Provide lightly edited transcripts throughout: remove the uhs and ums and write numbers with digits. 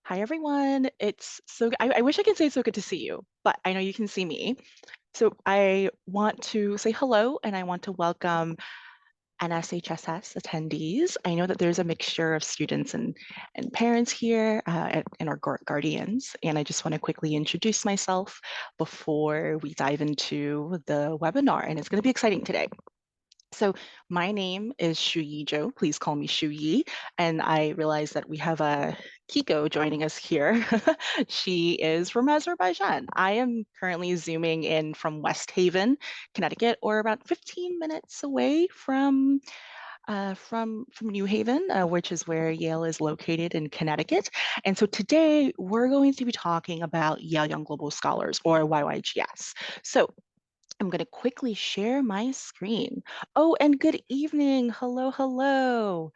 Hi, everyone. I wish I could say it's so good to see you, but I know you can see me. So I want to say hello and I want to welcome NSHSS attendees. I know that there's a mixture of students and parents here and our guardians, and I just want to quickly introduce myself before we dive into the webinar, and it's going to be exciting today. So my name is Shu Yi Zhou. Please call me Shu Yi. And I realize that we have a Kiko joining us here. She is from Azerbaijan. I am currently zooming in from West Haven, Connecticut, or about 15 minutes away from New Haven, which is where Yale is located in Connecticut. And so today we're going to be talking about Yale Young Global Scholars, or YYGS. So I'm going to quickly share my screen. Oh, and good evening. Hello, hello.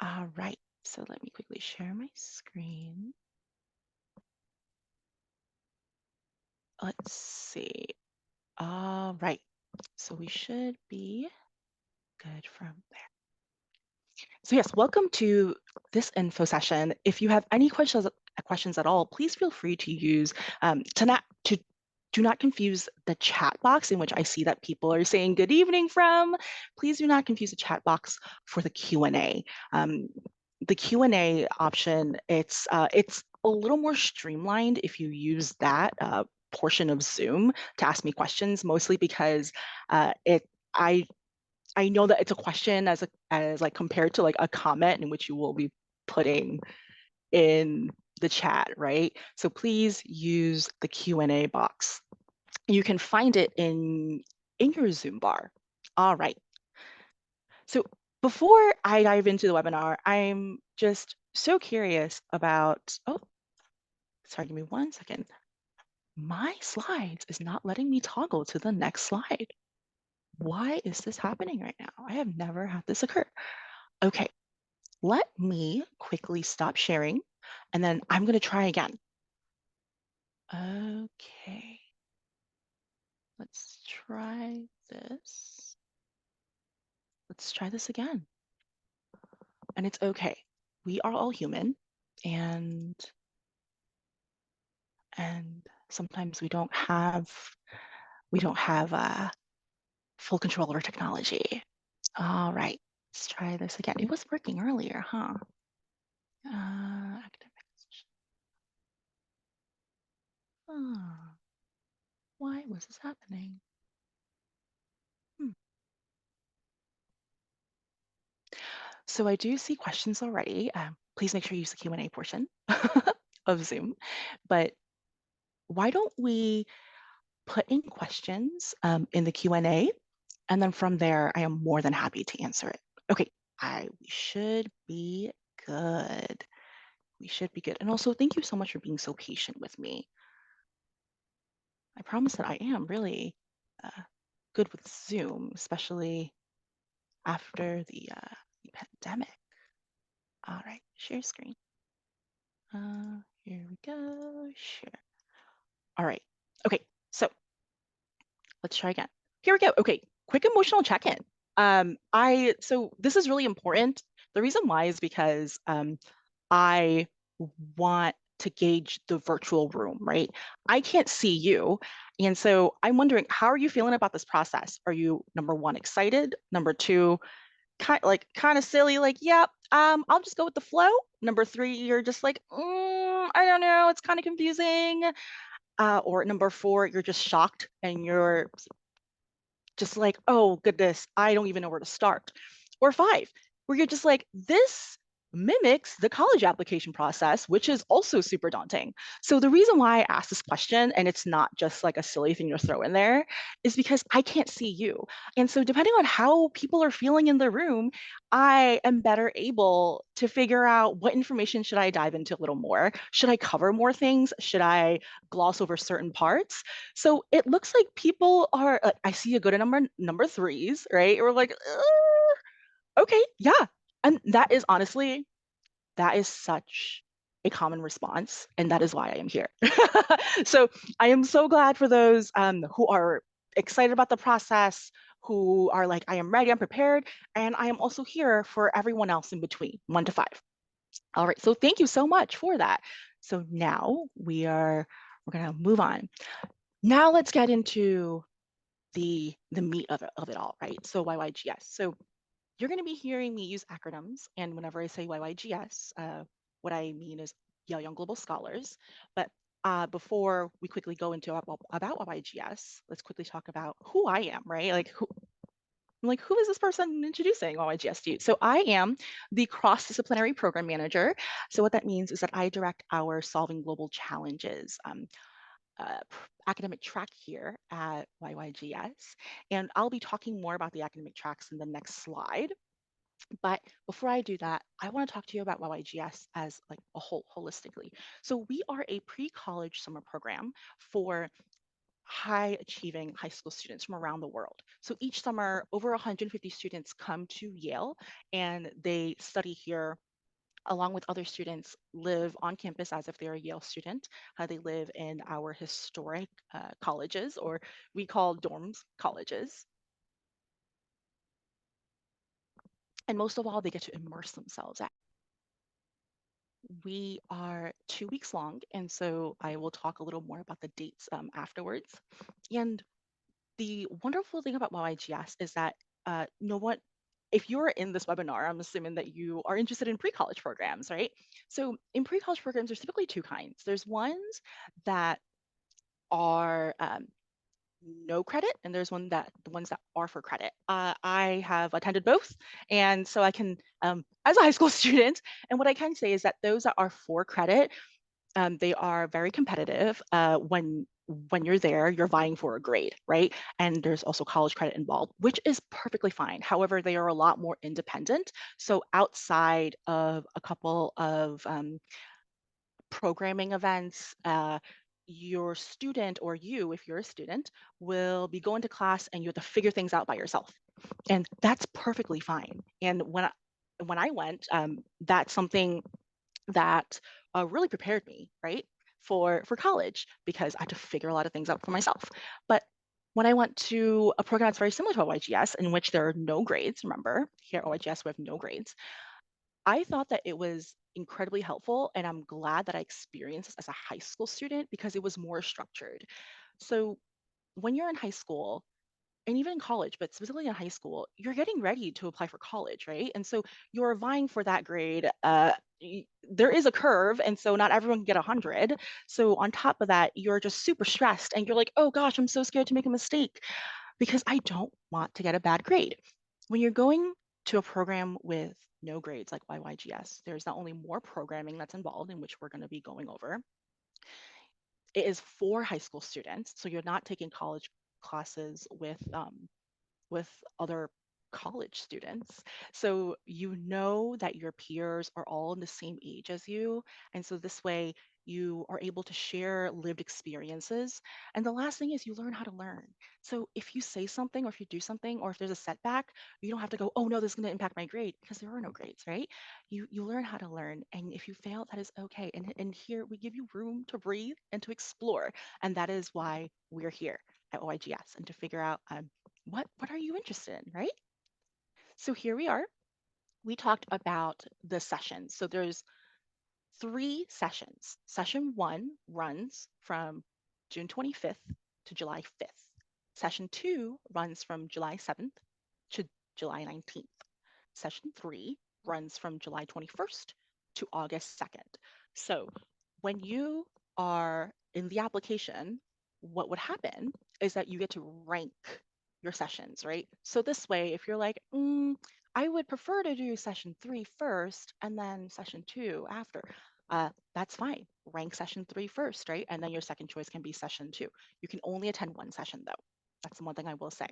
All right. So let me quickly share my screen. Let's see. All right. So we should be good from there. So yes, welcome to this info session. If you have any questions at all, please feel free to use to do not confuse the chat box in which I see that people are saying good evening from. Please do not confuse the chat box for the Q&A. The Q&A option, it's a little more streamlined if you use that portion of Zoom to ask me questions, mostly because I know that it's a question as like compared to like a comment in which you will be putting in the chat, right? So please use the Q&A box. You can find it in your Zoom bar. All right. So before I dive into the webinar, I'm just so curious about, oh, sorry, give me 1 second. My slides is not letting me toggle to the next slide. Why is this happening right now? I have never had this occur. Okay, let me quickly stop sharing and then I'm going to try again. Okay, let's try this. Let's try this again. And it's okay. We are all human and sometimes we don't have full control over technology. All right, let's try this again. It was working earlier, huh? Academic. Oh, why was this happening? So I do see questions already. Please make sure you use the Q&A portion of Zoom. But why don't we put in questions in the Q&A, and then from there, I am more than happy to answer it. Okay, we should be good. We should be good. And also, thank you so much for being so patient with me. I promise that I am really good with Zoom, especially after the pandemic. All right, share screen. Here we go, share. All right, okay, so let's try again. Here we go. Okay, quick emotional check-in. So this is really important. The reason why is because I want to gauge the virtual room, right? I can't see you. And so I'm wondering, how are you feeling about this process? Are you, number one, excited? Number two, kind of silly, like, yeah, I'll just go with the flow. Number three, you're just like, I don't know, it's kind of confusing. Or number four, you're just shocked and you're just like, oh goodness, I don't even know where to start. Or five, where you're just like, this mimics the college application process, which is also super daunting. So the reason why I asked this question, and it's not just like a silly thing to throw in there, is because I can't see you. And so depending on how people are feeling in the room, I am better able to figure out what information should I dive into a little more? Should I cover more things? Should I gloss over certain parts? So it looks like people are, I see a good number threes, right? We're like, okay, yeah. And that is honestly, that is such a common response. And that is why I am here. So I am so glad for those who are excited about the process, who are like, I am ready, I'm prepared. And I am also here for everyone else in between, 1 to 5. All right, so thank you so much for that. So now we're gonna move on. Now let's get into the meat of it all, right? So YYGS. So you're going to be hearing me use acronyms, and whenever I say YYGS, what I mean is Yale Young Global Scholars. But before we quickly go into about YYGS, let's quickly talk about who I am, right? Who is this person introducing YYGS to you? So I am the cross-disciplinary program manager. So what that means is that I direct our Solving Global Challenges academic track here at YYGS. And I'll be talking more about the academic tracks in the next slide. But before I do that, I want to talk to you about YYGS as like a whole, holistically. So we are a pre-college summer program for high achieving high school students from around the world. So each summer, over 150 students come to Yale and they study here along with other students, live on campus as if they're a Yale student. They live in our historic colleges, or we call dorms colleges. And most of all, they get to immerse themselves. We are 2 weeks long, and so I will talk a little more about the dates afterwards. And the wonderful thing about YYGS is that no one, if you're in this webinar, I'm assuming that you are interested in pre-college programs, right? So in pre-college programs, there's typically two kinds. There's ones that are no credit, and there's the ones that are for credit. I have attended both, and so I can, as a high school student, and what I can say is that those that are for credit, they are very competitive. When you're there, you're vying for a grade, right? And there's also college credit involved, which is perfectly fine. However, they are a lot more independent. So outside of a couple of programming events, your student or you, if you're a student, will be going to class and you have to figure things out by yourself, and that's perfectly fine. And when I went, that's something that really prepared me, right, for college because I had to figure a lot of things out for myself. But when I went to a program that's very similar to OYGS, in which there are no grades, remember, here at OYGS we have no grades, I thought that it was incredibly helpful, and I'm glad that I experienced this as a high school student because it was more structured. So when you're in high school, and even in college, but specifically in high school, you're getting ready to apply for college, right? And so you're vying for that grade. There is a curve, and so not everyone can get 100. So on top of that, you're just super stressed, and you're like, oh gosh, I'm so scared to make a mistake because I don't want to get a bad grade. When you're going to a program with no grades like YYGS, there's not only more programming that's involved, in which we're going to be going over, it is for high school students. So you're not taking college classes with other college students. So you know that your peers are all in the same age as you. And so this way you are able to share lived experiences. And the last thing is you learn how to learn. So if you say something or if you do something or if there's a setback, you don't have to go, oh no, this is going to impact my grade because there are no grades, right? You learn how to learn. And if you fail, that is okay. And here we give you room to breathe and to explore. And that is why we're here at OIGS and to figure out what are you interested in, right? So here we are. We talked about the sessions. So there's 3 sessions. Session 1 runs from June 25th to July 5th. Session 2 runs from July 7th to July 19th. Session 3 runs from July 21st to August 2nd. So when you are in the application, what would happen is that you get to rank your sessions, right? So this way, if you're like, I would prefer to do session 3 first and then session 2 after, that's fine. Rank session 3 first, right? And then your second choice can be session 2. You can only attend one session though. That's the one thing I will say.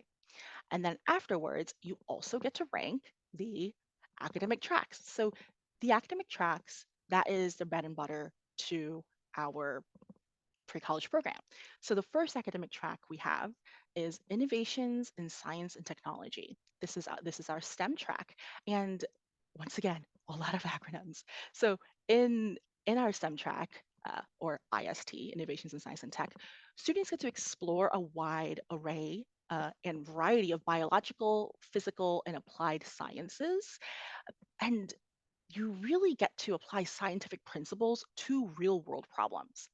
And then afterwards, you also get to rank the academic tracks. So the academic tracks, that is the bread and butter to our pre-college program. So the first academic track we have is Innovations in Science and Technology. This is our STEM track. And once again, a lot of acronyms. So in our STEM track, or IST, Innovations in Science and Tech, students get to explore a wide array and variety of biological, physical, and applied sciences. And you really get to apply scientific principles to real world problems.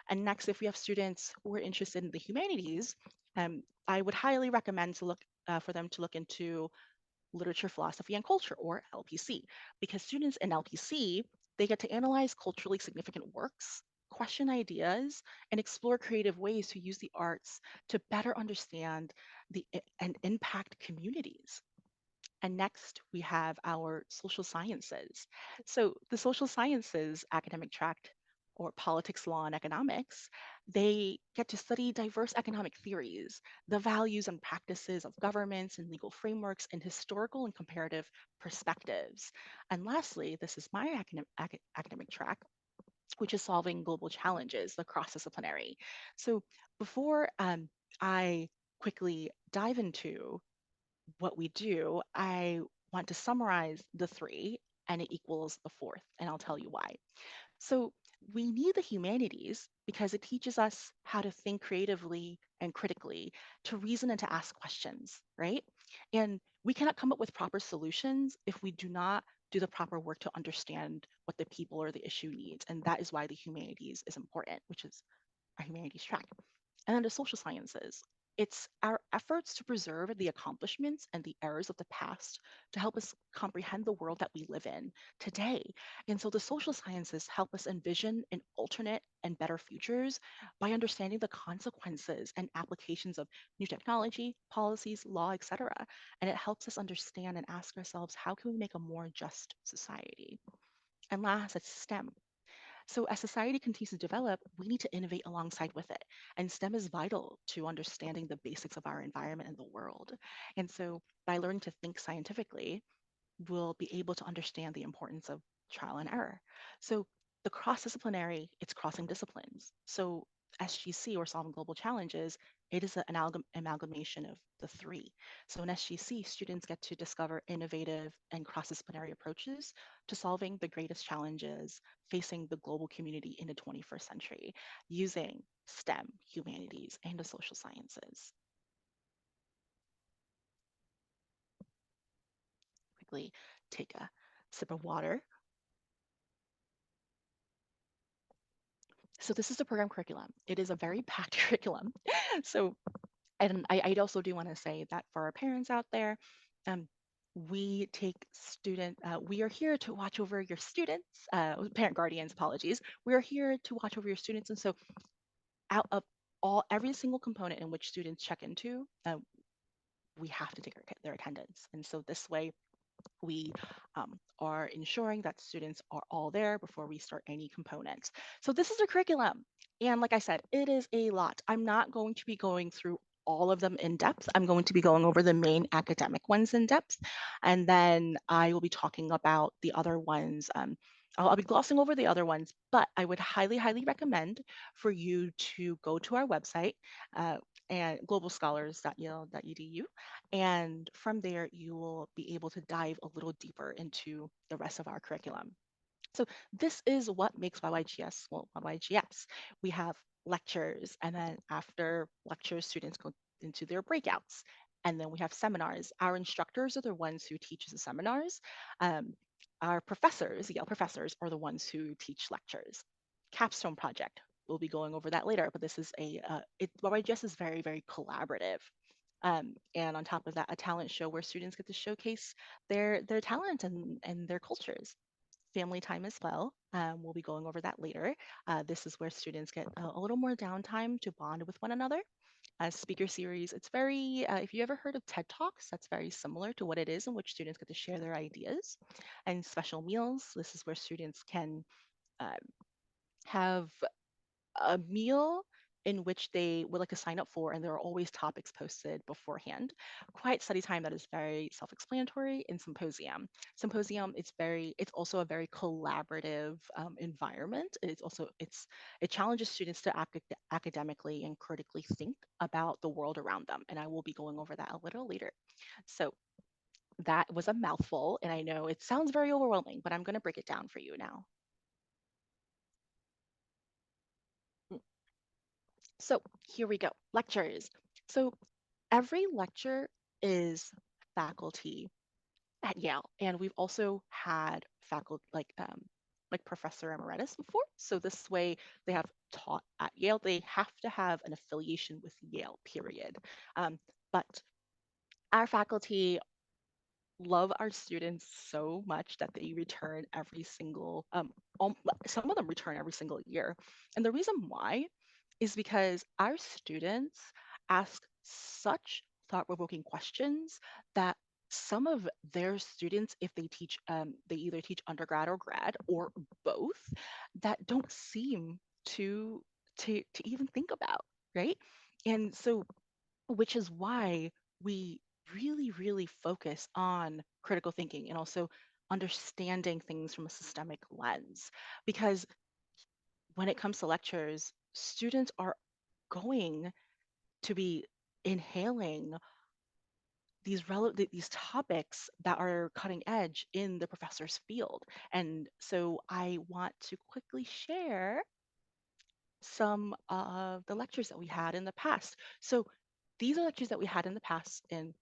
And next, if we have students who are interested in the humanities, I would highly recommend to look for them to look into literature, philosophy, and culture, or LPC, because students in LPC, they get to analyze culturally significant works, question ideas, and explore creative ways to use the arts to better understand and impact communities. And next, we have our social sciences. So the social sciences academic track, or politics, law, and economics, they get to study diverse economic theories, the values and practices of governments and legal frameworks, and historical and comparative perspectives. And lastly, this is my academic track, which is solving global challenges, the cross-disciplinary. So before I quickly dive into what we do, I want to summarize the three, and it equals the fourth, and I'll tell you why. So we need the humanities because it teaches us how to think creatively and critically, to reason and to ask questions, right? And we cannot come up with proper solutions if we do not do the proper work to understand what the people or the issue needs. And that is why the humanities is important, which is our humanities track. And then the social sciences. It's our efforts to preserve the accomplishments and the errors of the past to help us comprehend the world that we live in today. And so the social sciences help us envision an alternate and better futures by understanding the consequences and applications of new technology, policies, law, etc. And it helps us understand and ask ourselves, how can we make a more just society? And last, it's STEM. So as society continues to develop, we need to innovate alongside with it. And STEM is vital to understanding the basics of our environment and the world. And so by learning to think scientifically, we'll be able to understand the importance of trial and error. So the cross-disciplinary, it's crossing disciplines. So SGC, or solving global challenges, it is an amalgamation of the three. So in SGC, students get to discover innovative and cross-disciplinary approaches to solving the greatest challenges facing the global community in the 21st century using STEM, humanities, and the social sciences. Quickly take a sip of water. So this is the program curriculum. It is a very packed curriculum. So, and I also do want to say that for our parents out there, um, we are here to watch over your students, parent guardians, apologies. We are here to watch over your students. And so out of every single component in which students check into, we have to take their attendance. And so this way, we are ensuring that students are all there before we start any components. So this is a curriculum. And like I said, it is a lot. I'm not going to be going through all of them in depth. I'm going to be going over the main academic ones in depth. And then I will be talking about the other ones. I'll be glossing over the other ones, but I would highly, highly recommend for you to go to our website, and globalscholars.yale.edu. And from there, you will be able to dive a little deeper into the rest of our curriculum. So this is what makes YYGS, well, YYGS. We have lectures, and then after lectures, students go into their breakouts. And then we have seminars. Our instructors are the ones who teach the seminars. Um, our professors, Yale professors, are the ones who teach lectures. Capstone project, we'll be going over that later, but this is YYGS is very, very collaborative. And on top of that, a talent show where students get to showcase their talent and their cultures. Family time as well. We'll be going over that later. This is where students get a little more downtime to bond with one another. Speaker series, it's very, if you ever heard of TED Talks, that's very similar to what it is, in which students get to share their ideas. And special meals, this is where students can uh, have a meal in which they would like to sign up for, and there are always topics posted beforehand. Quiet study time, that is very self-explanatory. In symposium, it's also a very collaborative environment. It challenges students to academically and critically think about the world around them, and I will be going over that a little later. So that was a mouthful, and I know it sounds very overwhelming, but I'm going to break it down for you now. So here we go. Lectures. So every lecture is faculty at Yale, and we've also had faculty like Professor Emeritus before. So this way, they have taught at Yale. They have to have an affiliation with Yale, period. But our faculty love our students so much that they return every single some of them return every single year. And the reason why is because our students ask such thought-provoking questions that some of their students, if they teach they either teach undergrad or grad or both, that don't seem to even think about, right? And so which is why we really focus on critical thinking and also understanding things from a systemic lens. Because when it comes to lectures, students are going to be inhaling these topics that are cutting edge in the professor's field. And so I want to quickly share some of the lectures that we had in the past. So these are lectures that we had in the past in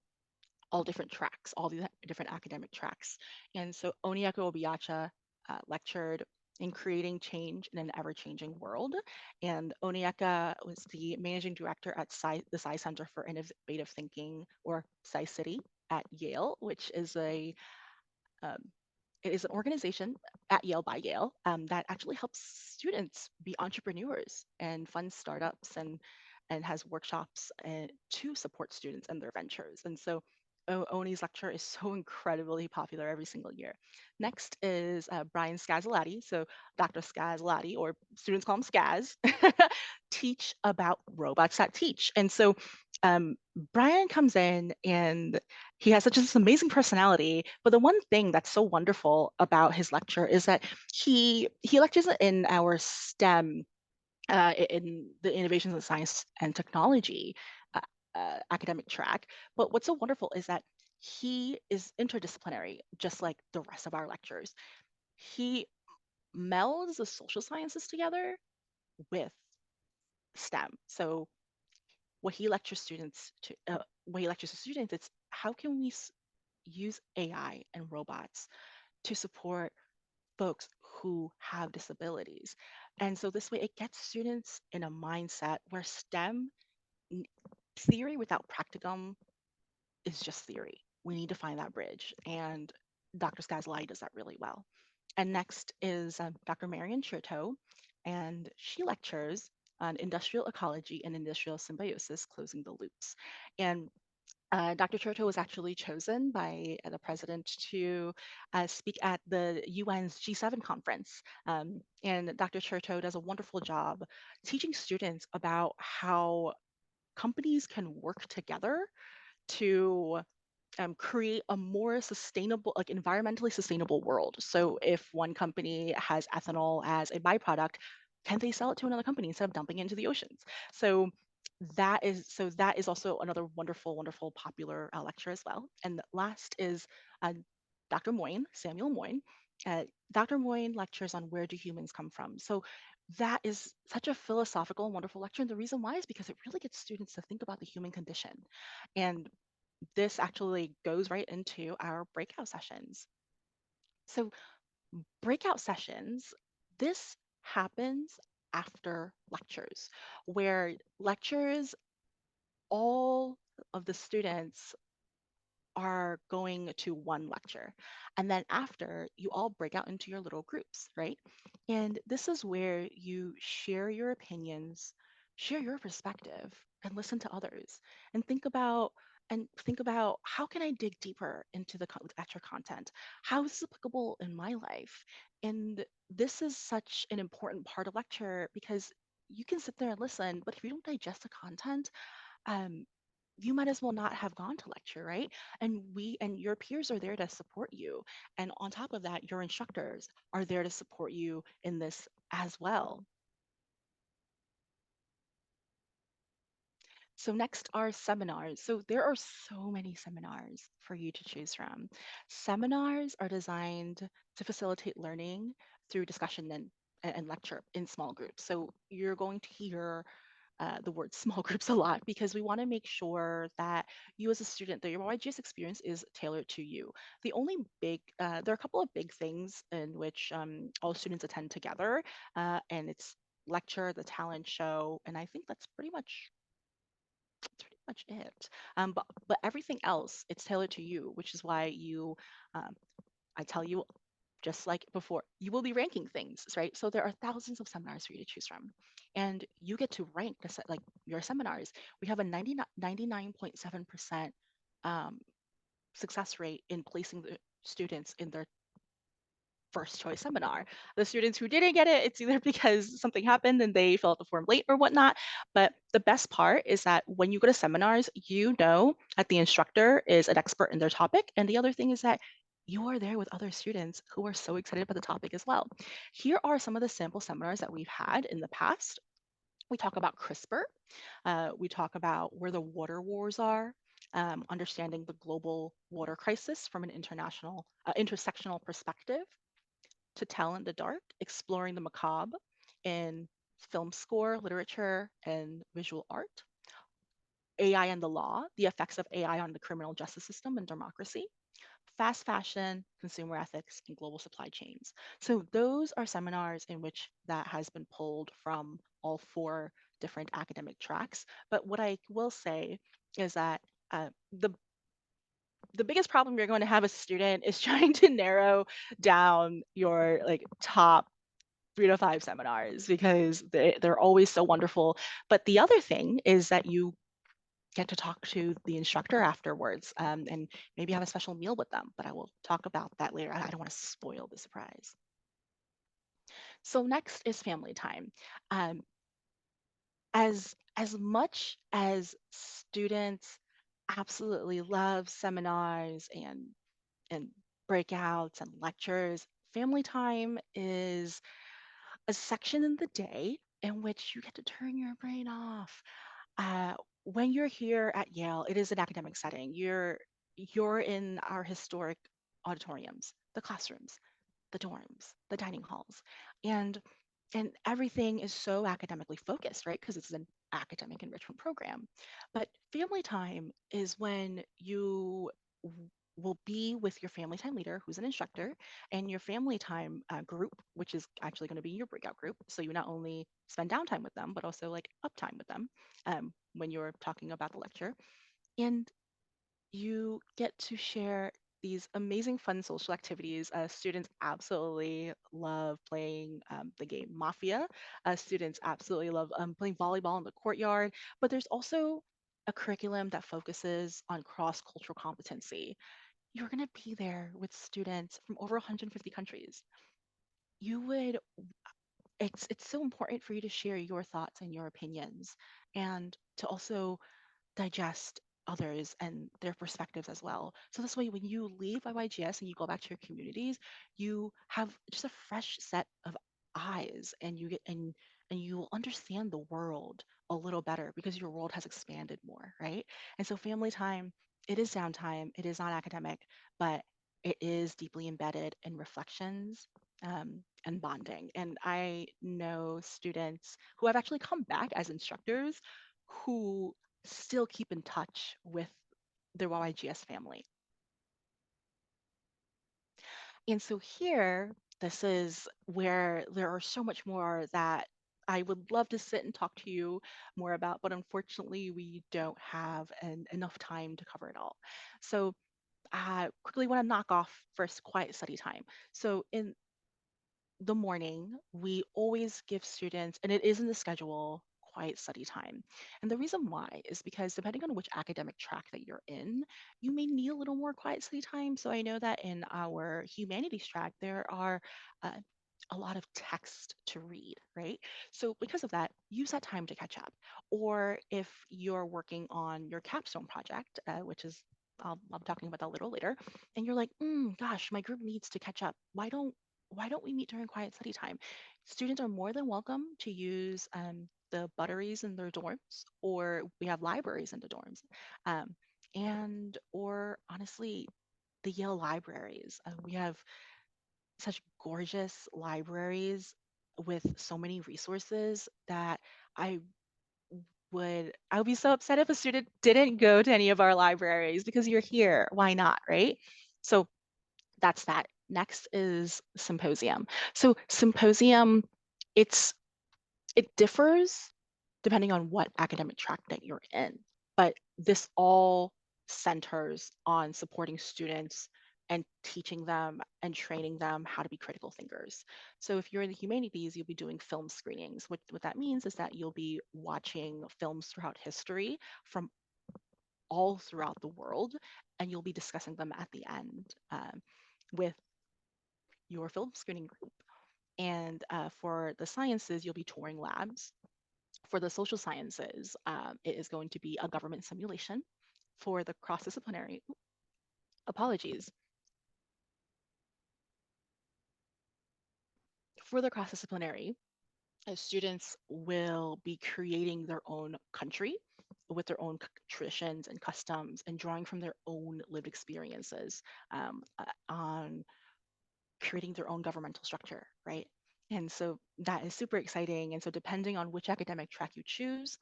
all different tracks, all these different academic tracks. And so Onyeka Obiacha lectured in creating change in an ever-changing world. And Onyeka was the managing director at the Sci Center for Innovative Thinking, or Sci City at Yale, which is um, it is an organization at Yale by Yale that actually helps students be entrepreneurs and fund startups and has workshops to support students and their ventures. And so Oni's lecture is so incredibly popular every single year. Next is Brian Scazzolati. So Dr. Scazzolati, or students call him Scaz, teach about robots that teach. And so Brian comes in and he has such this amazing personality, but the one thing that's so wonderful about his lecture is that he lectures in our STEM, in the innovations in science and technology uh, academic track. But what's so wonderful is that he is interdisciplinary, just like the rest of our lectures. He melds the social sciences together with STEM. So what he lectures students to, what he lectures to students, it's how can we use AI and robots to support folks who have disabilities. And so this way it gets students in a mindset where STEM theory without practicum is just theory. We need to find that bridge. And Dr. Scazzolati does that really well. And next is Dr. Marian Chertow, and she lectures on industrial ecology and industrial symbiosis, closing the loops. And Dr. Chertow was actually chosen by the president to speak at the UN's G7 conference. And Dr. Chertow does a wonderful job teaching students about how companies can work together to create a more sustainable, like environmentally sustainable world. So if one company has ethanol as a byproduct, can they sell it to another company instead of dumping it into the oceans? So that is also another wonderful popular lecture as well. And last is uh, Dr. Moyne, Samuel Moyne. Dr. Moyne lectures on where do humans come from. So that is such a philosophical and wonderful lecture. And the reason why is because it really gets students to think about the human condition. And this actually goes right into our breakout sessions. So breakout sessions, this happens after lectures, where lectures, all of the students are going to one lecture. And then after, you all break out into your little groups, right? And this is where you share your opinions, share your perspective, and listen to others. And think about how can I dig deeper into the lecture content? How is this applicable in my life? And this is such an important part of lecture because you can sit there and listen, but if you don't digest the content, um, you might as well not have gone to lecture, right? And your peers are there to support you. And on top of that, your instructors are there to support you in this as well. So next are seminars. So there are so many seminars for you to choose from. Seminars are designed to facilitate learning through discussion and lecture in small groups. So you're going to hear the word small groups a lot because we want to make sure that you as a student, that your YGS experience is tailored to you. There are a couple of big things in which all students attend together, and it's lecture, the talent show, and I think that's pretty much it. But everything else, it's tailored to you, which is why um, I tell you, just like before, you will be ranking things, right? So there are thousands of seminars for you to choose from, and you get to rank like your seminars. We have a 99.7% success rate in placing the students in their first choice seminar. The students who didn't get it, it's either because something happened and they filled out the form late or whatnot. But the best part is that when you go to seminars, you know that the instructor is an expert in their topic. And the other thing is that you are there with other students who are so excited about the topic as well. Here are some of the sample seminars that we've had in the past. We talk about CRISPR. We talk about where the water wars are, understanding the global water crisis from an intersectional perspective. To Tell in the Dark, exploring the macabre in film score, literature, and visual art. AI and the Law, the effects of AI on the criminal justice system and democracy. Fast fashion, consumer ethics, and global supply chains. So those are seminars in which that has been pulled from all four different academic tracks. But what I will say is that the biggest problem you're going to have as a student is trying to narrow down your like top 3 to 5 seminars because they're always so wonderful. But the other thing is that you get to talk to the instructor afterwards, and maybe have a special meal with them. But I will talk about that later. I don't want to spoil the surprise. So next is family time. Um, as much as students absolutely love seminars and breakouts and lectures, family time is a section in the day in which you get to turn your brain off. Uh, when you're here at Yale, it is an academic setting. You're in our historic auditoriums, the classrooms, the dorms, the dining halls, and everything is so academically focused, right? Because it's an academic enrichment program. But family time is when you will be with your family time leader, who's an instructor, and your family time group, which is actually going to be your breakout group. So you not only spend downtime with them, but also like uptime with them when you're talking about the lecture. And you get to share these amazing fun social activities. Students absolutely love playing the game Mafia. Students absolutely love playing volleyball in the courtyard, but there's also a curriculum that focuses on cross-cultural competency. You're going to be there with students from over 150 countries. You would, it's so important for you to share your thoughts and your opinions and to also digest others and their perspectives as well. So this way, when you leave YYGS and you go back to your communities, you have just a fresh set of eyes, and you will understand the world a little better because your world has expanded more, right? And so family time, it is downtime, it is not academic, but it is deeply embedded in reflections and bonding. And I know students who have actually come back as instructors who still keep in touch with their YYGS family. And so here, this is where there are so much more that I would love to sit and talk to you more about, but unfortunately, we don't have enough time to cover it all. So quickly want to knock off first quiet study time. So in the morning, we always give students, and it is in the schedule, quiet study time. And the reason why is because depending on which academic track that you're in, you may need a little more quiet study time. So I know that in our humanities track, there are uh, a lot of text to read, right? So because of that, use that time to catch up. Or if you're working on your capstone project, which is I'll be talking about that a little later, and you're like, gosh, my group needs to catch up. Why don't we meet during quiet study time? Students are more than welcome to use the butteries in their dorms, or we have libraries in the dorms, um, and or honestly, the Yale libraries. We have such gorgeous libraries with so many resources that I I would be so upset if a student didn't go to any of our libraries because you're here. Why not, right? So that's that. Next is symposium. So symposium, it's it differs depending on what academic track that you're in, but this all centers on supporting students and teaching them and training them how to be critical thinkers. So if you're in the humanities, you'll be doing film screenings. What that means is that you'll be watching films throughout history from all throughout the world, and you'll be discussing them at the end with your film screening group. And for the sciences, you'll be touring labs. For the social sciences, it is going to be a government simulation. For the cross-disciplinary, apologies. For the cross-disciplinary, students will be creating their own country with their own traditions and customs and drawing from their own lived experiences on creating their own governmental structure, right? And so that is super exciting. And so depending on which academic track you choose,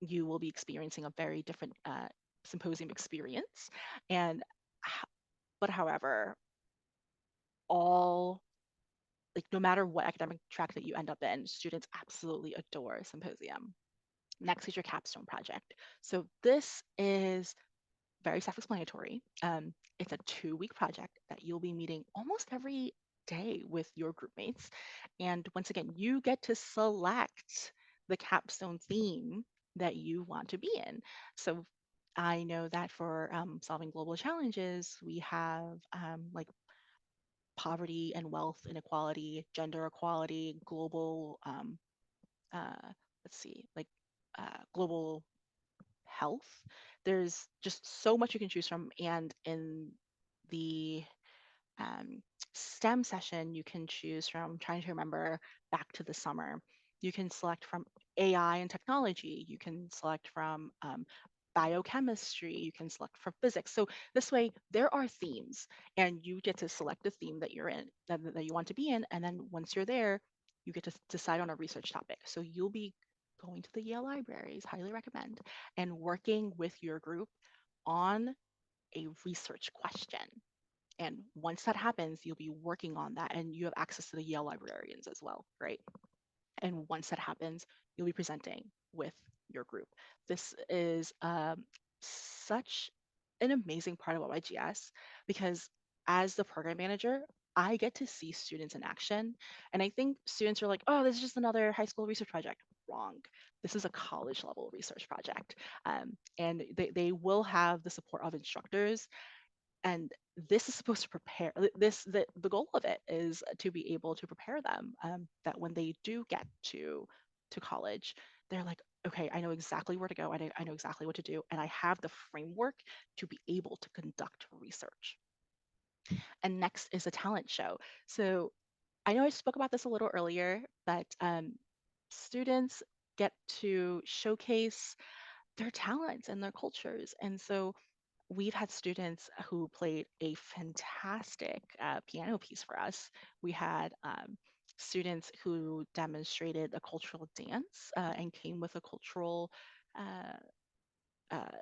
you will be experiencing a very different symposium experience. And but however, all like no matter what academic track that you end up in, students absolutely adore a symposium. Next is your capstone project. So this is very self-explanatory. It's a 2-week project that you'll be meeting almost every day with your group mates. And once again, you get to select the capstone theme that you want to be in. So I know that for solving global challenges, we have like poverty and wealth inequality, gender equality, global, uh, let's see, like global health. There's just so much you can choose from. And in the um, STEM session, you can choose from trying to remember back to the summer. You can select from AI and technology. You can select from biochemistry. You can select from physics. So this way, there are themes, and you get to select the theme that you're in, that you want to be in. And then once you're there, you get to decide on a research topic. So you'll be going to the Yale libraries, highly recommend, and working with your group on a research question. And once that happens, you'll be working on that and you have access to the Yale librarians as well, right? And once that happens, you'll be presenting with your group. This is such an amazing part of YYGS because as the program manager, I get to see students in action. And I think students are like, oh, this is just another high school research project. Wrong. This is a college level research project. And they will have the support of instructors, and this is supposed to prepare the goal of it is to be able to prepare them that when they do get to college, they're like, okay, I know exactly where to go, I know exactly what to do, and I have the framework to be able to conduct research. And next is a talent show. So I know I spoke about this a little earlier, but students get to showcase their talents and their cultures. And so we've had students who played a fantastic piano piece for us. We had students who demonstrated a cultural dance and came with a cultural uh, uh,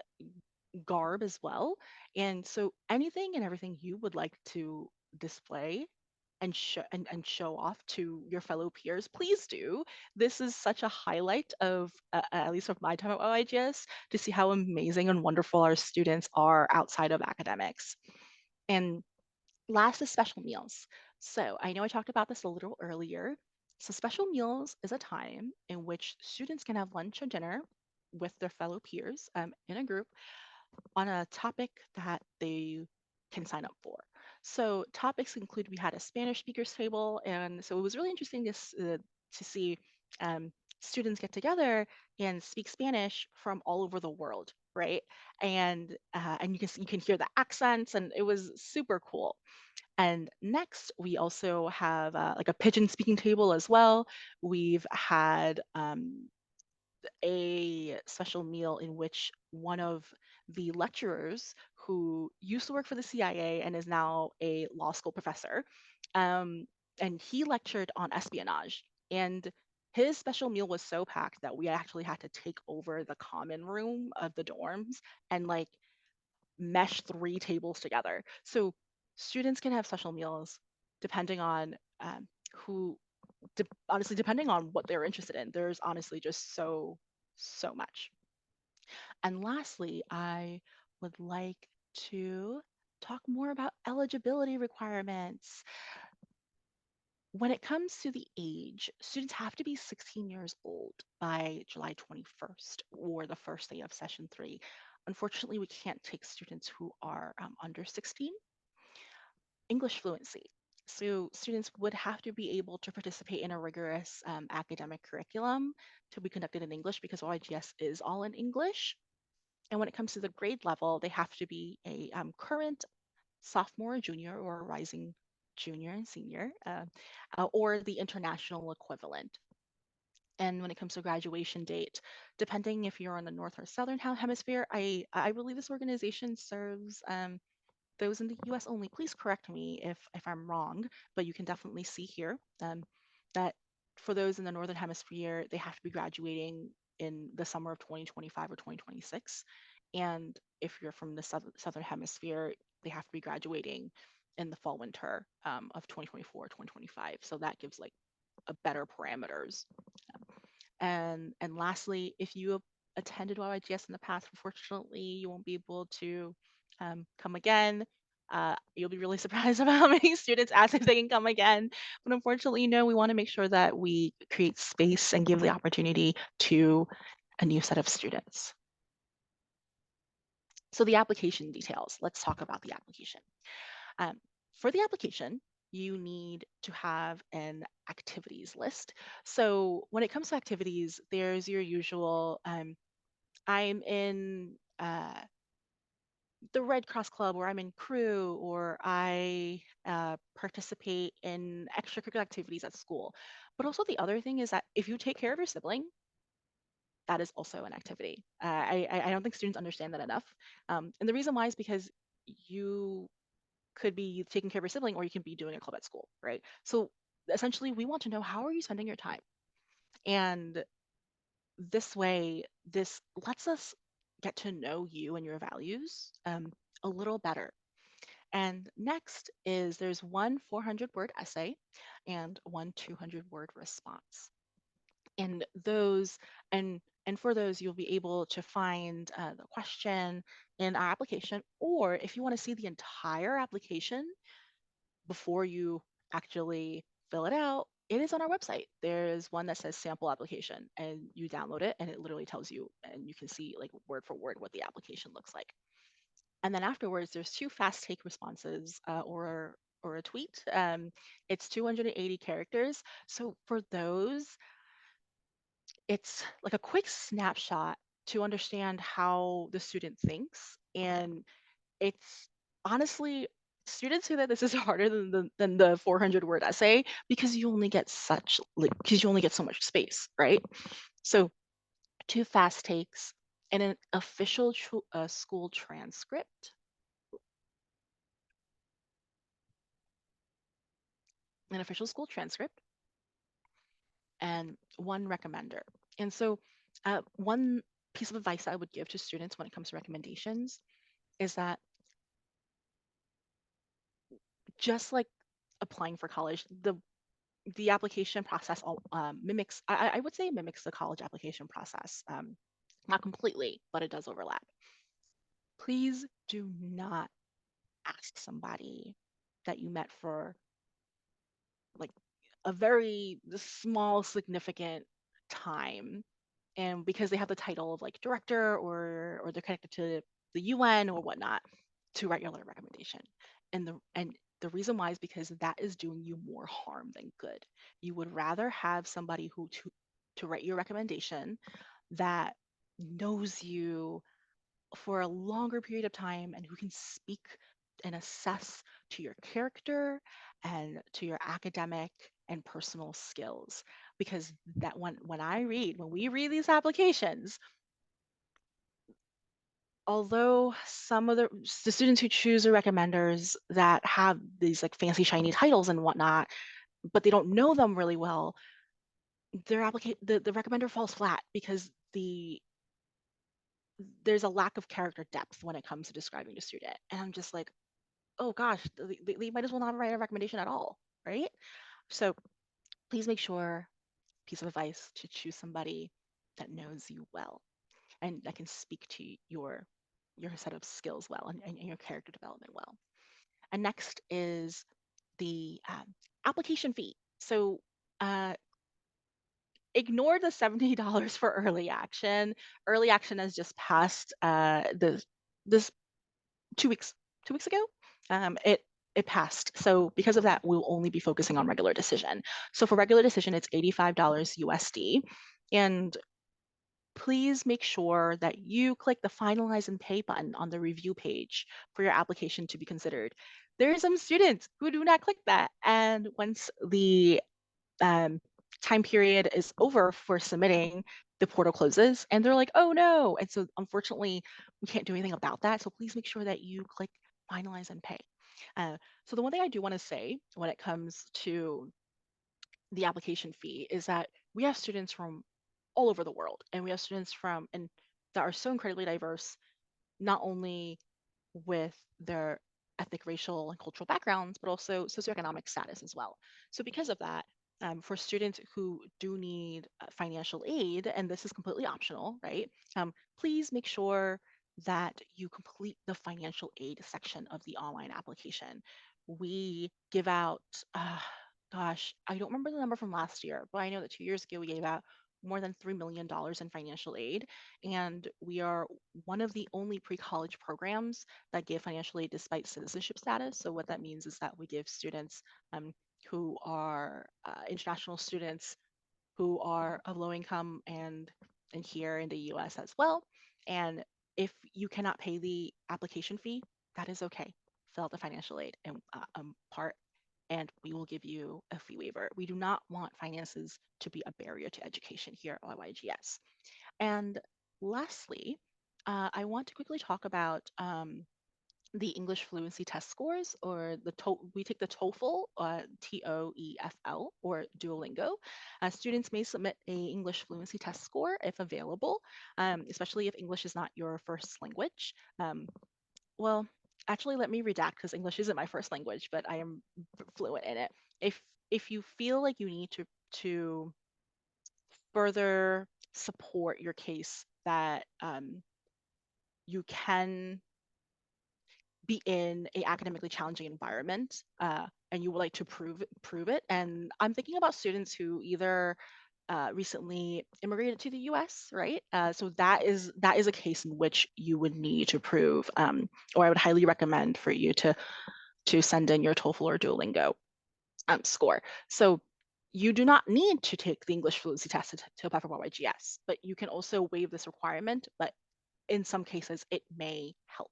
garb as well. And so anything and everything you would like to display and show off to your fellow peers, please do. This is such a highlight of at least of my time at YYGS, to see how amazing and wonderful our students are outside of academics. And last is special meals. So I know I talked about this a little earlier. So special meals is a time in which students can have lunch or dinner with their fellow peers in a group on a topic that they can sign up for. So topics include, we had a Spanish speakers table, and so it was really interesting to see um, students get together and speak Spanish from all over the world, right? And you can hear the accents, and it was super cool. And next, we also have like a pigeon speaking table as well. We've had a special meal in which one of the lecturers who used to work for the CIA and is now a law school professor, um, and he lectured on espionage. And his special meal was so packed that we actually had to take over the common room of the dorms and like mesh 3 tables together. So students can have special meals depending on who, honestly, depending on what they're interested in. There's honestly just so much. And lastly, I would like to talk more about eligibility requirements. When it comes to the age, students have to be 16 years old by July 21st or the first day of session 3. Unfortunately, we can't take students who are under 16. English fluency. So students would have to be able to participate in a rigorous academic curriculum to be conducted in English because YGS is all in English. And when it comes to the grade level, they have to be a current sophomore, junior, or a rising junior and senior, or the international equivalent. And when it comes to graduation date, depending if you're on the north or southern hemisphere, I believe this organization serves those in the US only. Please correct me if I'm wrong, but you can definitely see here that for those in the northern hemisphere, they have to be graduating in the summer of 2025 or 2026. And if you're from the southern hemisphere, they have to be graduating in the fall winter of 2024, 2025. So that gives like a better parameters. And lastly, if you have attended YYGS in the past, unfortunately, you won't be able to come again. You'll be really surprised about how many students ask if they can come again. But unfortunately, no, we want to make sure that we create space and give the opportunity to a new set of students. So the application details, let's talk about the application. For the application, you need to have an activities list. So when it comes to activities, there's your usual, I'm in the Red Cross Club, or I'm in crew, or I participate in extracurricular activities at school. But also the other thing is that if you take care of your sibling, that is also an activity. I don't think students understand that enough. And the reason why is because you could be taking care of your sibling or you can be doing a club at school, right? So essentially, we want to know, how are you spending your time? And this way, this lets us get to know you and your values a little better. And next is there's one 400-word essay and one 200-word response. And those and for those, you'll be able to find the question in our application, or if you want to see the entire application before you actually fill it out, it is on our website. There's one that says sample application, and you download it and it literally tells you, and you can see like word for word what the application looks like. And then afterwards, there's 2 fast take responses or a tweet. It's 280 characters. So for those, it's like a quick snapshot to understand how the student thinks. And it's honestly, students say that this is harder than the 400-word essay because you only get because you only get so much space, right? So 2 fast takes and an official school transcript, an official school transcript, and 1 recommender. And so one piece of advice I would give to students when it comes to recommendations is that just like applying for college, the application process mimics, I would say mimics the college application process. Not completely, but it does overlap. Please do not ask somebody that you met for like a very small, significant time, and because they have the title of like director or they're connected to the UN or whatnot, to write your letter of recommendation. And the reason why is because that is doing you more harm than good. You would rather have somebody who to write your recommendation that knows you for a longer period of time and who can speak and assess to your character and to your academic and personal skills. Because that when we read these applications, although some of the students who choose the recommenders that have these like fancy shiny titles and whatnot, but they don't know them really well, the recommender falls flat because there's a lack of character depth when it comes to describing the student. And I'm just like, oh gosh, they might as well not write a recommendation at all, right? So please make sure, piece of advice, to choose somebody that knows you well and that can speak to your set of skills well and your character development well. And next is the application fee. So uh, ignore the $70 for early action. Early action has just passed this 2 weeks 2 weeks ago. It passed. So because of that, we'll only be focusing on regular decision. So for regular decision, it's $85 USD. And please make sure that you click the finalize and pay button on the review page for your application to be considered. There are some students who do not click that. And once the um, time period is over for submitting, the portal closes and they're like, oh no. And so unfortunately, we can't do anything about that. So please make sure that you click finalize and pay. So the one thing I do want to say when it comes to the application fee is that we have students from all over the world and we have students from and that are so incredibly diverse, not only with their ethnic, racial, and cultural backgrounds, but also socioeconomic status as well. So because of that, for students who do need financial aid, and this is completely optional, right? Please make sure that you complete the financial aid section of the online application. We give out, gosh, I don't remember the number from last year, but I know that 2 years ago we gave out more than $3 million in financial aid. And we are one of the only pre-college programs that give financial aid despite citizenship status. So what that means is that we give students who are international students who are of low income and here in the US as well. And if you cannot pay the application fee, that is okay. Fill out the financial aid and part and we will give you a fee waiver. We do not want finances to be a barrier to education here at YYGS. And lastly, I want to quickly talk about the English fluency test scores, or we take the TOEFL, TOEFL, or Duolingo. Students may submit a English fluency test score if available, especially if English is not your first language. Well, actually, let me redact because English isn't my first language, but I am fluent in it. If you feel like you need to further support your case that you can be in a academically challenging environment and you would like to prove it. And I'm thinking about students who either recently immigrated to the US, right? So that is a case in which you would need to prove, or I would highly recommend for you to send in your TOEFL or Duolingo score. So you do not need to take the English fluency test to apply for YYGS, but you can also waive this requirement, but in some cases it may help.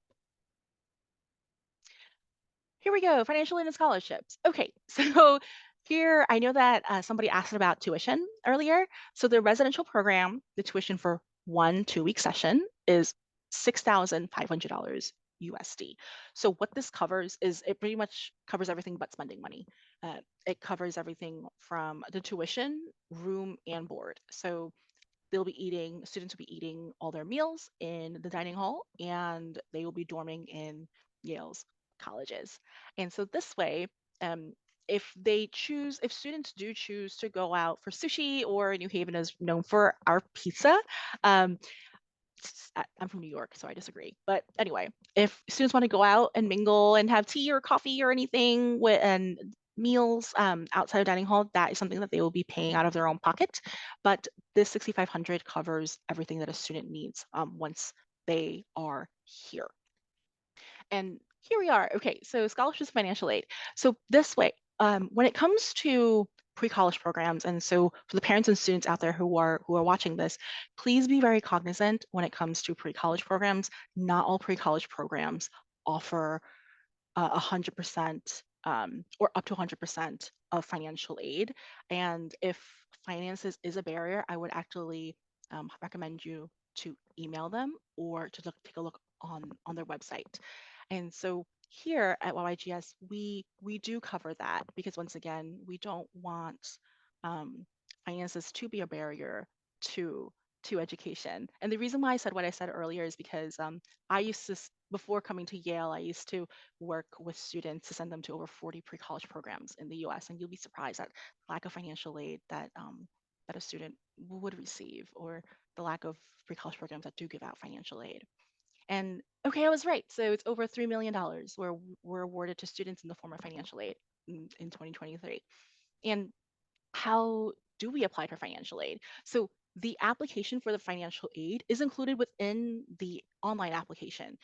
Here we go, financial aid and scholarships. Okay, so here I know that somebody asked about tuition earlier. So the residential program, the tuition for 1 2-week session is $6,500 USD. So what this covers is it pretty much covers everything but spending money. It covers everything from the tuition, room, and board. So students will be eating all their meals in the dining hall and they will be dorming in Yale's colleges. And so this way, um, if students do choose to go out for sushi, or New Haven is known for our pizza, um, I'm from New York, so I disagree. But anyway, if students want to go out and mingle and have tea or coffee or anything and meals outside of dining hall, that is something that they will be paying out of their own pocket. But this 6,500 covers everything that a student needs once they are here. And here we are. Okay, so scholarships, financial aid. So this way, when it comes to pre-college programs, and so for the parents and students out there who are watching this, please be very cognizant when it comes to pre-college programs. Not all pre-college programs offer 100% or up to 100% of financial aid. And if finances is a barrier, I would actually recommend you to email them or to take a look on their website. And so here at YYGS, we do cover that because once again, we don't want finances to be a barrier to to education. And the reason why I said what I said earlier is because I used to, before coming to Yale, I used to work with students to send them to over 40 pre-college programs in the U.S. And you'll be surprised at the lack of financial aid that a student would receive, or the lack of pre-college programs that do give out financial aid. And okay, I was right. So it's over $3 million were awarded to students in the form of financial aid in 2023. And how do we apply for financial aid? So the application for the financial aid is included within the online application.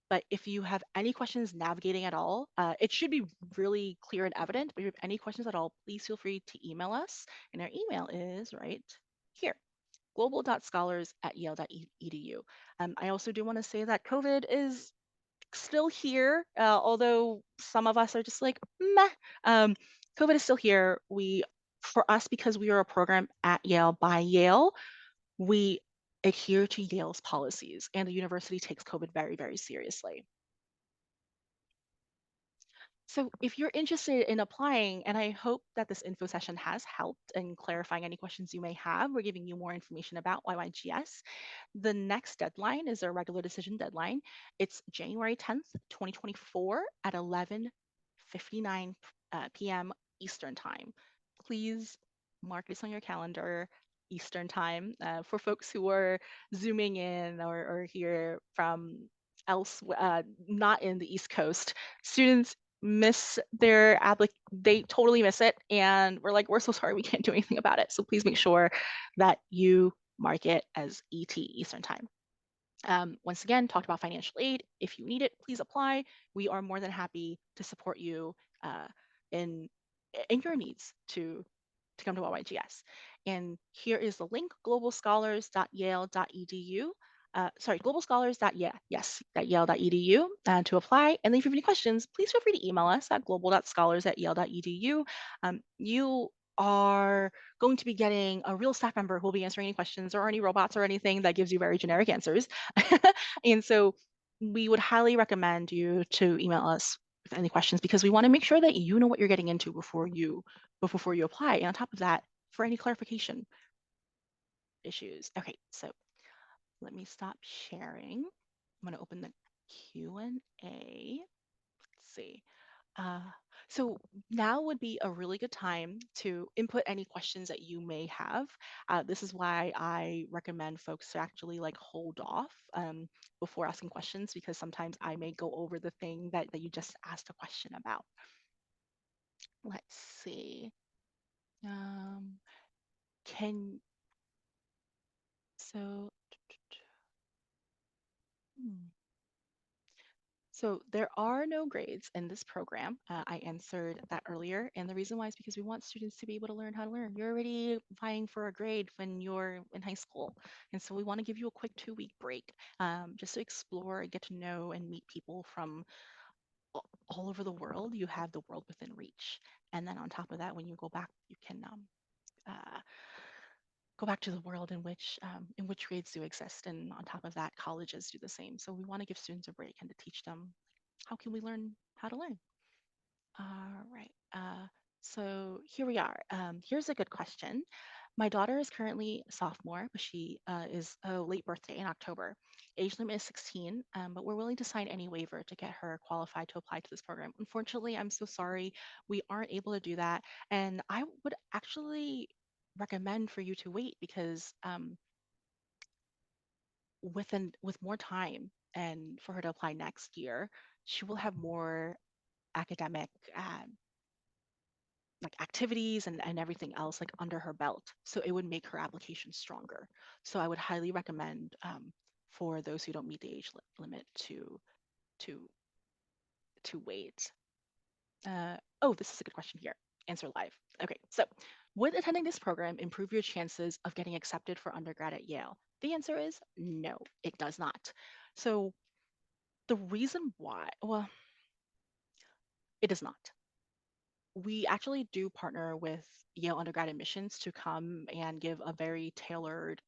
But if you have any questions navigating at all, it should be really clear and evident. But if you have any questions at all, please feel free to email us. And our email is right here, global.scholars@yale.edu. I also do want to say that COVID is still here, although some of us are just like, meh. COVID is still here. For us, because we are a program at Yale by Yale, we adhere to Yale's policies, and the university takes COVID very, very seriously. So if you're interested in applying, and I hope that this info session has helped in clarifying any questions you may have, we're giving you more information about YYGS. The next deadline is our regular decision deadline. It's January 10th, 2024 at 11:59 p.m. Eastern Time. Please mark this on your calendar, Eastern Time. For folks who are Zooming in or here from else, not in the East Coast, students miss their they totally miss it, and we're so sorry, we can't do anything about it. So please make sure that you mark it as ET, Eastern Time. Once again, talked about financial aid. If you need it, please apply. We are more than happy to support you uh, in your needs to come to YYGS. And here is the link, globalscholars.yale.edu. Sorry, globalscholars.yale.edu to apply. And then if you have any questions, please feel free to email us at global.scholars@yale.edu. You are going to be getting a real staff member who will be answering any questions, or any robots or anything that gives you very generic answers. And so we would highly recommend you to email us with any questions, because we want to make sure that you know what you're getting into before you apply. And on top of that, for any clarification issues. Okay, so let me stop sharing. I'm going to open the Q&A. Let's see. Uh, so now would be a really good time to input any questions that you may have. This is why I recommend folks to actually hold off before asking questions, because sometimes I may go over the thing that you just asked a question about. Let's see. Can so hmm. So there are no grades in this program. I answered that earlier, and the reason why is because we want students to be able to learn how to learn. You're already vying for a grade when you're in high school, and so we want to give you a quick 2-week break, just to explore and get to know and meet people from all over the world. You have the world within reach, and then on top of that, when you go back, you can uh, go back to the world in which grades do exist, and on top of that, colleges do the same. So we want to give students a break and to teach them, how can we learn how to learn. All right. So here we are. Here's a good question. My daughter is currently a sophomore, but she is a late birthday in October. Age limit is 16, but we're willing to sign any waiver to get her qualified to apply to this program. Unfortunately, I'm so sorry, we aren't able to do that. And I would actually recommend for you to wait, because with more time and for her to apply next year, she will have more academic activities and everything else under her belt. So it would make her application stronger. So I would highly recommend for those who don't meet the age limit to wait. Oh, this is a good question here. Answer live. Okay, so would attending this program improve your chances of getting accepted for undergrad at Yale? The answer is no, it does not. So the reason why, well, it does not. We actually do partner with Yale undergrad admissions to come and give a very tailored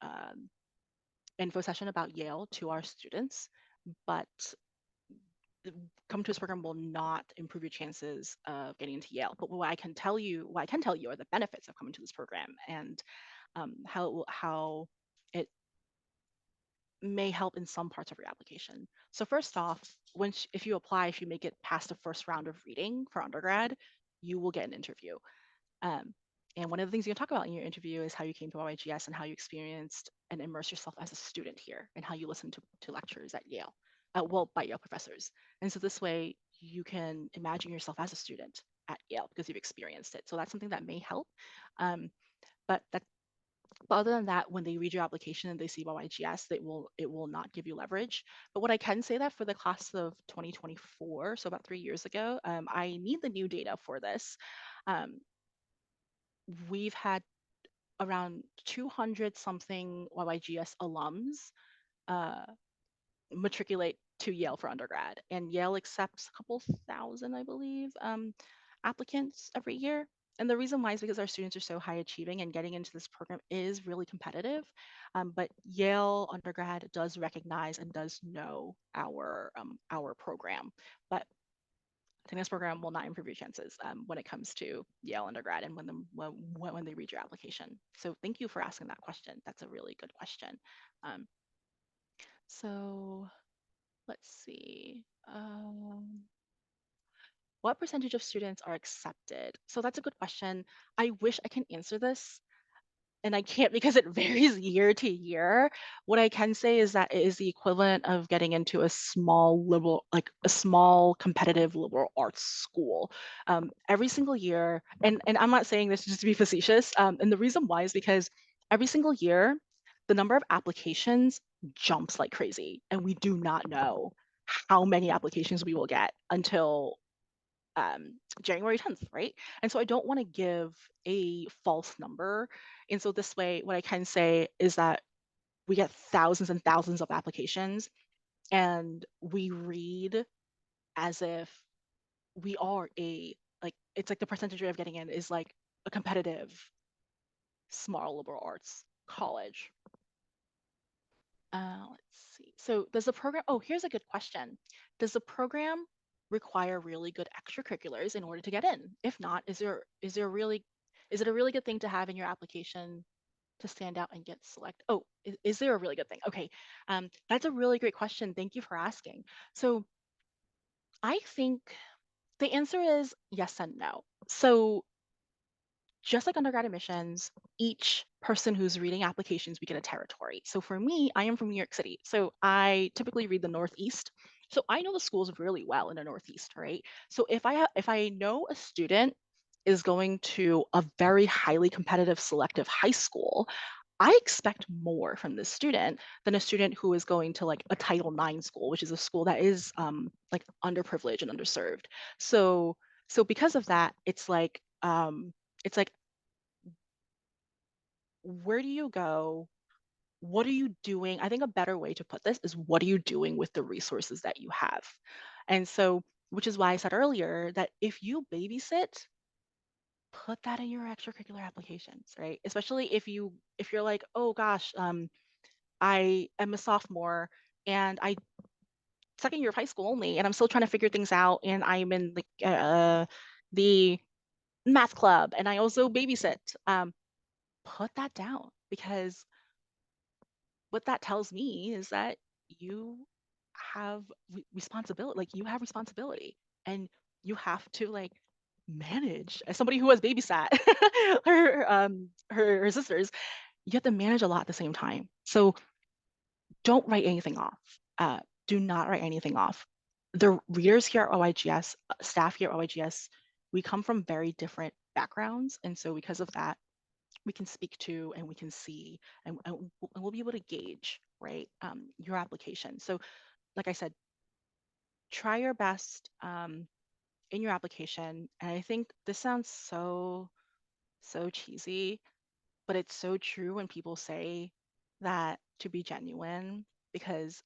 info session about Yale to our students, but come to this program will not improve your chances of getting into Yale. But what I can tell you are the benefits of coming to this program, and how it may help in some parts of your application. So first off, if you apply, if you make it past the first round of reading for undergrad, you will get an interview. Um, and one of the things you can talk about in your interview is how you came to YYGS and how you experienced and immersed yourself as a student here, and how you listened to lectures at Yale, well, by Yale professors. And so this way you can imagine yourself as a student at Yale because you've experienced it. So that's something that may help. Um, but other than that, when they read your application and they see YYGS, it will not give you leverage. But what I can say that for the class of 2024, so about 3 years ago, I need the new data for this. Um, we've had around 200 something YYGS alums uh, matriculate to Yale for undergrad, and Yale accepts a couple thousand, I believe, applicants every year. And the reason why is because our students are so high achieving, and getting into this program is really competitive. But Yale undergrad does recognize and does know our program. But I think this program will not improve your chances when it comes to Yale undergrad and when they read your application. So thank you for asking that question. That's a really good question. Um, so let's see. What percentage of students are accepted? So that's a good question. I wish I can answer this, and I can't because it varies year to year. What I can say is that it is the equivalent of getting into a small liberal, like a small competitive liberal arts school, every single year. And I'm not saying this just to be facetious. And the reason why is because every single year, the number of applications jumps like crazy, and we do not know how many applications we will get until January 10th, right? And so I don't want to give a false number. And so this way, what I can say is that we get thousands and thousands of applications, and we read as if we are it's like the percentage rate of getting in is like a competitive small liberal arts college. Let's see. So does the program, oh, here's a good question. Does the program require really good extracurriculars in order to get in? If not, is it a really good thing to have in your application to stand out and get select? Oh, is there a really good thing? Okay. That's a really great question. Thank you for asking. So I think the answer is yes and no. So just like undergrad admissions, each person who's reading applications, we get a territory. So for me, I am from New York City. So I typically read the Northeast. So I know the schools really well in the Northeast, right? So if I know a student is going to a very highly competitive selective high school, I expect more from this student than a student who is going to like a Title IX school, which is a school that is like underprivileged and underserved. So because of that, it's like where do you go? What are you doing? I think a better way to put this is what are you doing with the resources that you have? And so, which is why I said earlier that if you babysit, put that in your extracurricular applications, right? Especially if you're like, oh gosh, I am a sophomore and I second year of high school only, and I'm still trying to figure things out, and I'm in like the math club, and I also babysit. Put that down because what that tells me is that you have responsibility, like you have responsibility, and you have to like manage as somebody who has babysat her sisters. You have to manage a lot at the same time. So don't write anything off. Do not write anything off. The readers here at OYGS, staff here at OYGS, we come from very different backgrounds, and so because of that, we can speak to and we can see and we'll be able to gauge, right, your application. So like I said, try your best in your application. And I think this sounds so cheesy, but it's so true when people say that to be genuine, because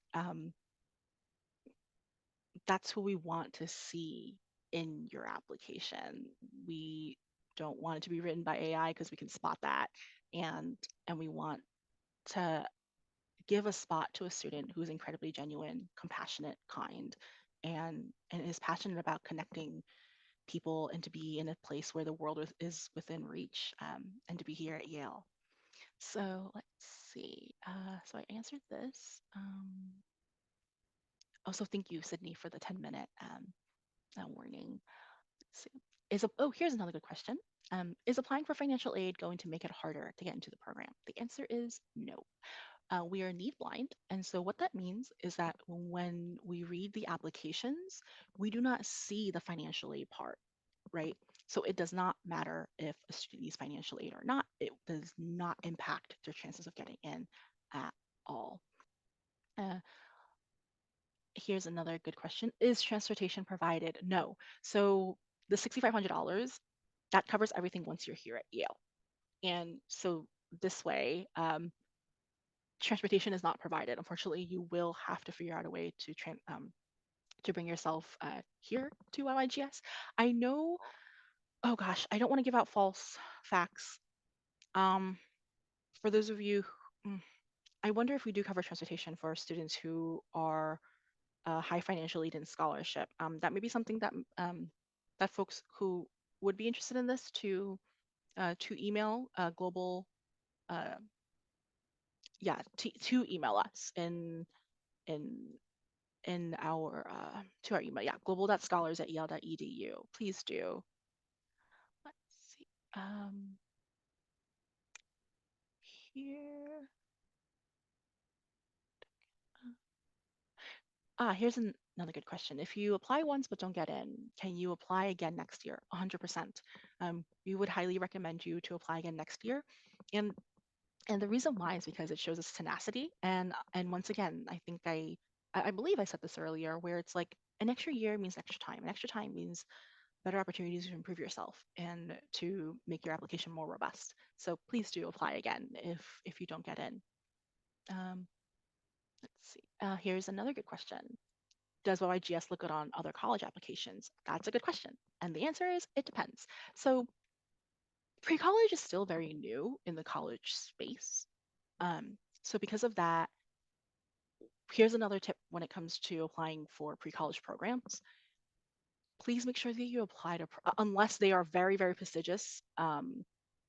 that's who we want to see in your application. We don't want it to be written by AI because we can spot that, and we want to give a spot to a student who is incredibly genuine, compassionate, kind, and is passionate about connecting people and to be in a place where the world is within reach, and to be here at Yale. So let's see. So I answered this. Also, thank you, Sydney, for the 10-minute warning. Let's see. Here's another good question. Is applying for financial aid going to make it harder to get into the program? The answer is no. We are need blind. And so what that means is that when we read the applications, we do not see the financial aid part, right? So it does not matter if a student needs financial aid or not. It does not impact their chances of getting in at all. Uh, Here's another good question. Is transportation provided? No. So the $6,500, that covers everything once you're here at Yale. And so this way, transportation is not provided. Unfortunately, you will have to figure out a way to bring yourself here to YYGS. I know, oh gosh, I don't want to give out false facts. Um, for those of you, I wonder if we do cover transportation for students who are high financial aid and scholarship. That may be something that folks who would be interested in this to email global, uh, yeah, to email us in in our to our email. Yeah, global.scholars@yale.edu. Please do. Let's see. Here. Here's another good question. If you apply once but don't get in, can you apply again next year? 100%. We would highly recommend you to apply again next year. And and the reason why is because it shows us tenacity. And once again, I think I believe I said this earlier, where it's like an extra year means extra time. An extra time means better opportunities to improve yourself and to make your application more robust. So please do apply again if you don't get in. Um, let's see. Here's another good question. Does YYGS look good on other college applications? That's a good question. And the answer is it depends. So pre-college is still very new in the college space. So because of that, here's another tip when it comes to applying for pre-college programs. Please make sure that you apply to, unless they are very, very prestigious,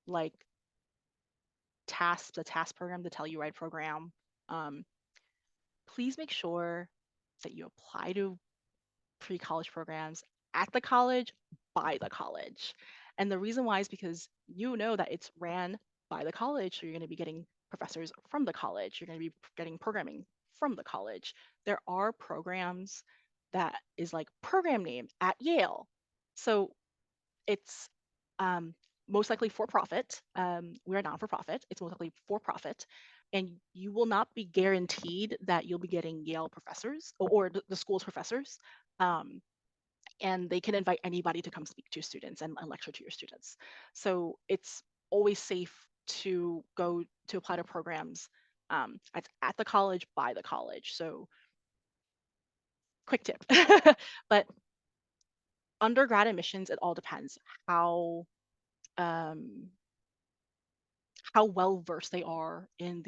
like the TAS program, the Telluride program. Um, please make sure that you apply to pre-college programs at the college by the college. And the reason why is because you know that it's ran by the college, so you're going to be getting professors from the college. You're going to be getting programming from the college. There are programs that is like program name at Yale. So it's most likely for profit. We are not for profit. It's most likely for profit. And you will not be guaranteed that you'll be getting Yale professors or the school's professors. And they can invite anybody to come speak to students and lecture to your students. So it's always safe to go to apply to programs at the college by the college. So quick tip. But undergrad admissions, it all depends um, how well versed they are in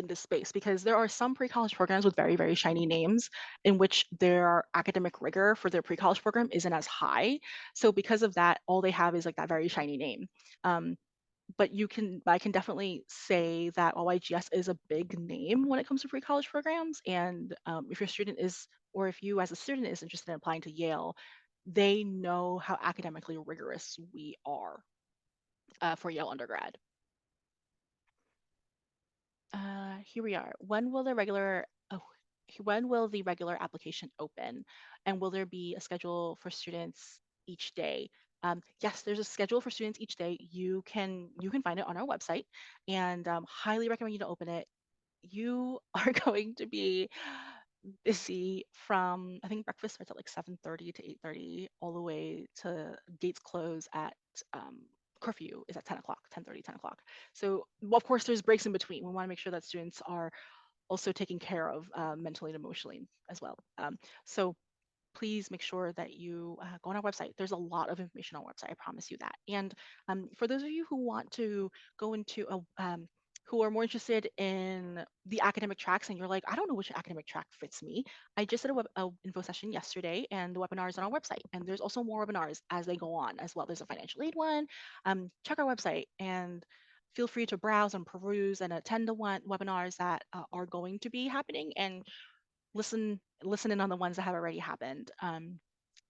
this space, because there are some pre-college programs with very, very shiny names in which their academic rigor for their pre-college program isn't as high. So because of that, all they have is like that very shiny name. But I can definitely say that YYGS is a big name when it comes to pre-college programs. And if your student is, or if you as a student is interested in applying to Yale, they know how academically rigorous we are for Yale undergrad. Here we are. When will the regular application open? And will there be a schedule for students each day? Yes, there's a schedule for students each day. You can find it on our website, and highly recommend you to open it. You are going to be busy from, I think breakfast starts at like 7:30 to 8:30, all the way to gates close at curfew is at 10 o'clock, 10:30, 10 o'clock. So well, of course there's breaks in between. We want to make sure that students are also taken care of mentally and emotionally as well. So please make sure that you go on our website. There's a lot of information on our website, I promise you that. And for those of you who want to go into who are more interested in the academic tracks and you're like, I don't know which academic track fits me. I just did a info session yesterday and the webinar is on our website. And there's also more webinars as they go on as well. There's a financial aid one. Check our website and feel free to browse and peruse and attend the webinars that are going to be happening and listen in on the ones that have already happened.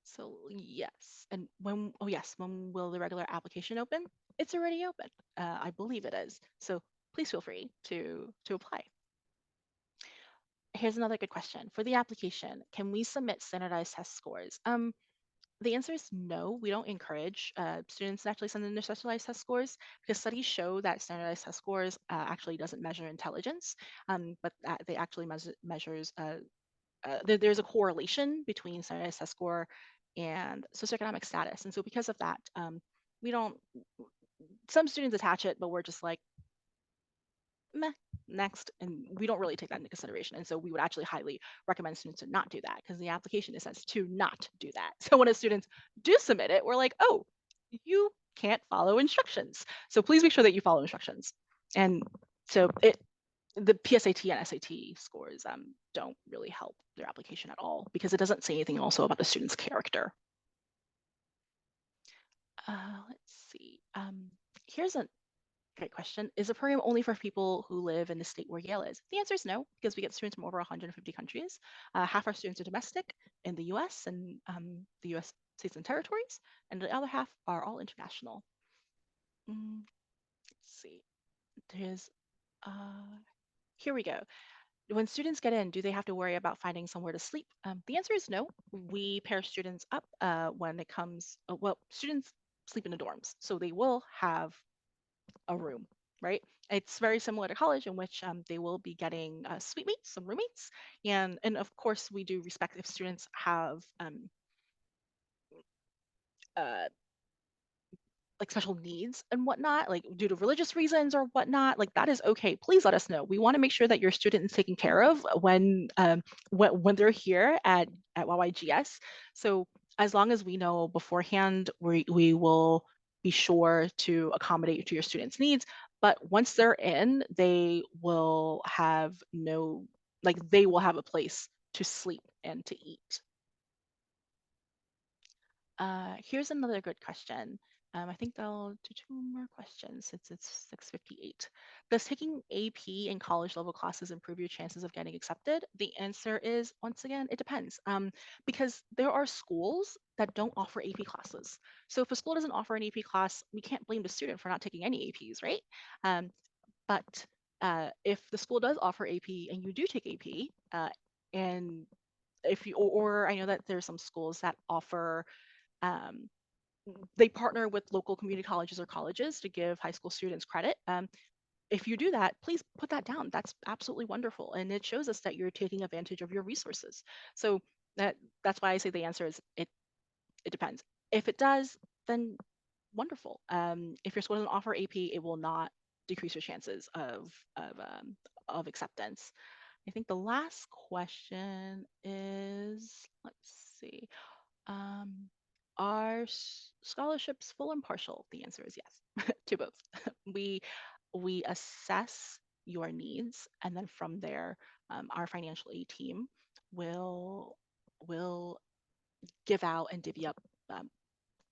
So yes, and when will the regular application open? It's already open. I believe it is. So please feel free to apply. Here's another good question. For the application, can we submit standardized test scores? The answer is no. We don't encourage students to actually send in their standardized test scores because studies show that standardized test scores actually doesn't measure intelligence, but that they actually measures there's a correlation between standardized test score and socioeconomic status. And so because of that, we don't, some students attach it, but we're just like, meh, next. And we don't really take that into consideration. And so we would actually highly recommend students to not do that because the application is says to not do that. So when a students do submit it, we're like, oh, you can't follow instructions. So please make sure that you follow instructions. And so the PSAT and SAT scores don't really help their application at all because it doesn't say anything also about the student's character. Let's see. Here's a great question. Is the program only for people who live in the state where Yale is? The answer is no, because we get students from over 150 countries. Half our students are domestic in the US and the US states and territories, and the other half are all international. Let's see. There's, here we go. When students get in, do they have to worry about finding somewhere to sleep? The answer is no. We pair students up when it comes, well, students sleep in the dorms, so they will have a room, right? It's very similar to college in which they will be getting suite mates, some roommates. And of course, we do respect if students have uh, like special needs and whatnot, like due to religious reasons or whatnot, like that is okay. Please let us know. We want to make sure that your student is taken care of when they're here at YYGS. So as long as we know beforehand, we will be sure to accommodate to your students' needs. But once they're in, they will have they will have a place to sleep and to eat. Here's another good question. I think I'll do two more questions since it's 6:58. Does taking AP in college level classes improve your chances of getting accepted? The answer is, once again, it depends. Because there are schools that don't offer AP classes. So if a school doesn't offer an AP class, we can't blame the student for not taking any APs, right? But if the school does offer AP and you do take AP, and if you, or I know that there's some schools that offer um, they partner with local community colleges or colleges to give high school students credit. If you do that, please put that down. That's absolutely wonderful. And it shows us that you're taking advantage of your resources. So that's why I say the answer is it depends. If it does, then wonderful. If your school doesn't offer AP, it will not decrease your chances of acceptance. I think the last question is, let's see. Are scholarships full and partial? The answer is yes, to both. We we assess your needs, and then from there, our financial aid team will will give out and divvy up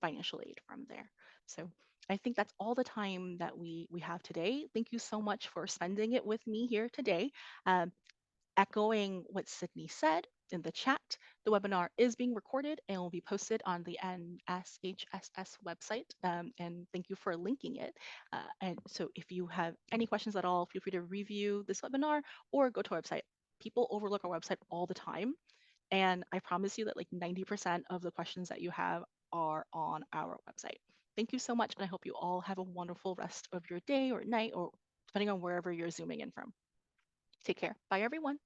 financial aid from there. So I think that's all the time that we have today. Thank you so much for spending it with me here today. Um, Echoing what Sydney said in the chat, the webinar is being recorded and will be posted on the NSHSS website. And thank you for linking it. And so if you have any questions at all, feel free to review this webinar or go to our website. People overlook our website all the time. And I promise you that like 90% of the questions that you have are on our website. Thank you so much. And I hope you all have a wonderful rest of your day or night, or depending on wherever you're zooming in from. Take care. Bye, everyone.